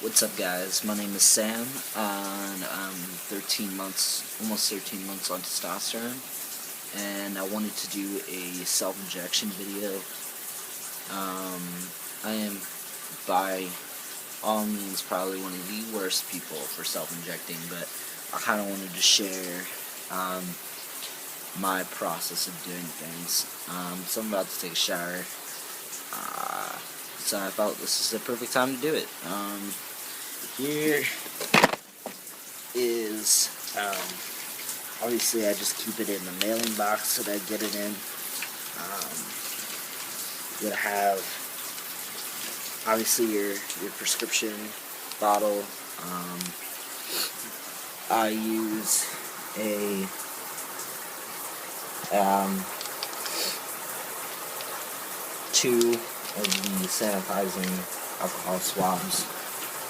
What's up, guys? My name is Sam, and I'm 13 months, almost 13 months on testosterone, and I wanted to do a self-injection video. I am, by all means, probably one of the worst people for self-injecting, but I kind of wanted to share my process of doing things. So I'm about to take a shower, so I felt this is the perfect time to do it. Here is, obviously I just keep it in the mailing box that I get it in. You gotta have, obviously, your prescription bottle. I use a, two of the sanitizing alcohol swabs,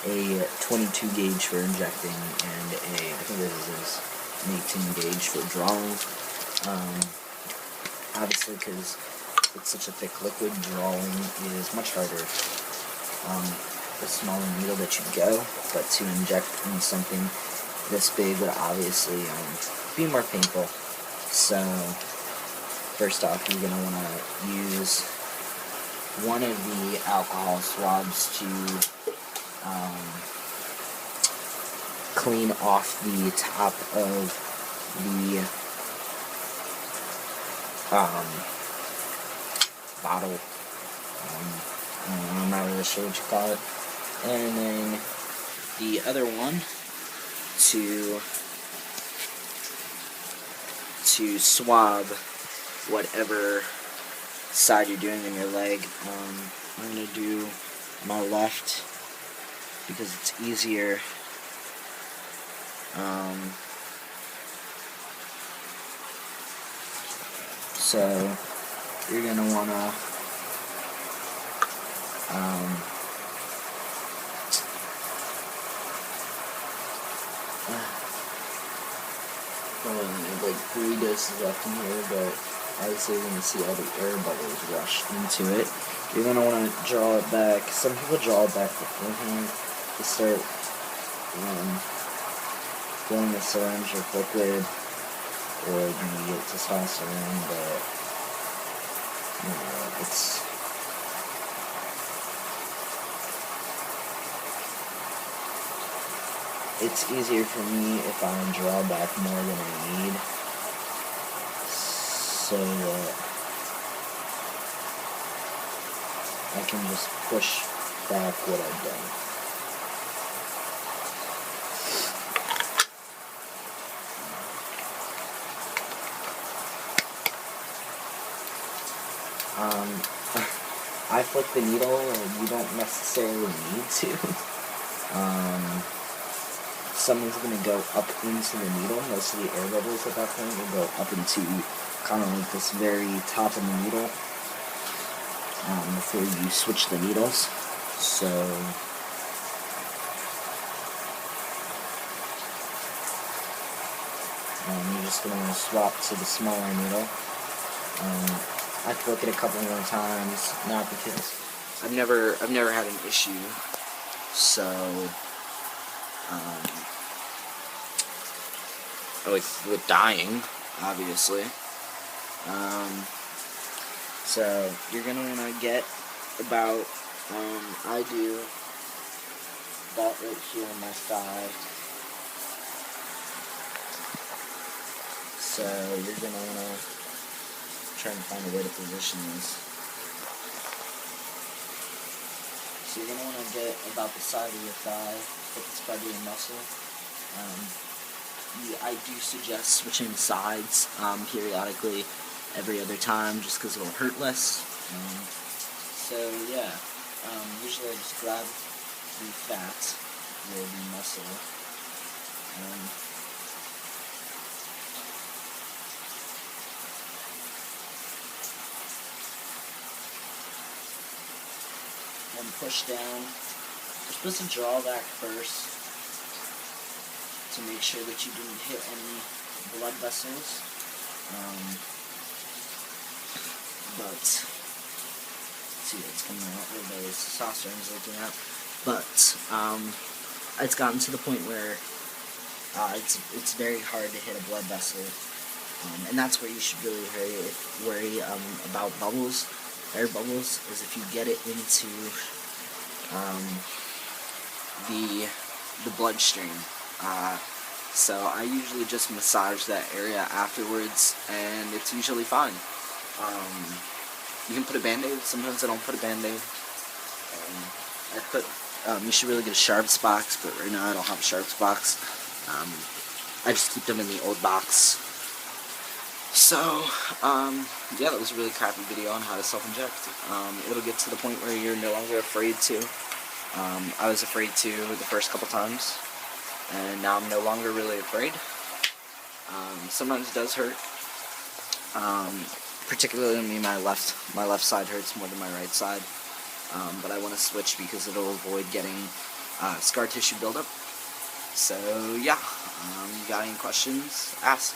a 22 gauge for injecting, and I think this is an 18 gauge for drawing. Obviously, because it's such a thick liquid, drawing is much harder. The smaller needle that you go, but to inject in something this big would obviously be more painful. So, first off, you're going to want to use one of the alcohol swabs to clean off the top of the bottle. I'm not really sure what you call it. And then the other one to swab whatever side you're doing in your leg. I'm going to do my left because it's easier. So you're going to want to like 3 doses left in here, but obviously you're going to see all the air bubbles rush into it. You're going to want to draw it back. Some people draw it back beforehand to start filling the syringe with liquid or the testosterone, but it's easier for me if I draw back more than I need, so that I can just push back what I've done. I flick the needle, and you don't necessarily need to. Someone's going to go up into the needle. Most of the air bubbles at that point will go up into kind of like this very top of the needle before you switch the needles. So you're just going to swap to the smaller needle. I flick it a couple more times, not because I've never had an issue, so with dying, obviously. So you're gonna want to get about I do about right here on my thigh. So you're gonna want to try and find a way to position this. So you're going to want to get about the side of your thigh, put the spread of your muscle. I do suggest switching sides periodically every other time just because it'll hurt less. So yeah, usually I just grab the fat or the muscle and push down. You're supposed to draw back first to make sure that you didn't hit any blood vessels. But see, it's coming out. Everybody's testosterone is leaking out. but it's gotten to the point where it's very hard to hit a blood vessel, and that's where you should really worry about bubbles, air bubbles, is if you get it into the bloodstream. So I usually just massage that area afterwards, and it's usually fine. You can put a band-aid. Sometimes I don't put a band-aid. You should really get a Sharps box, but right now I don't have a Sharps box. I just keep them in the old box. So, yeah, that was a really crappy video on how to self-inject. It'll get to the point where you're no longer afraid to. I was afraid to the first couple times, and now I'm no longer really afraid. Sometimes it does hurt. Particularly my left side hurts more than my right side. But I want to switch because it'll avoid getting scar tissue buildup. So yeah, you got any questions? Ask.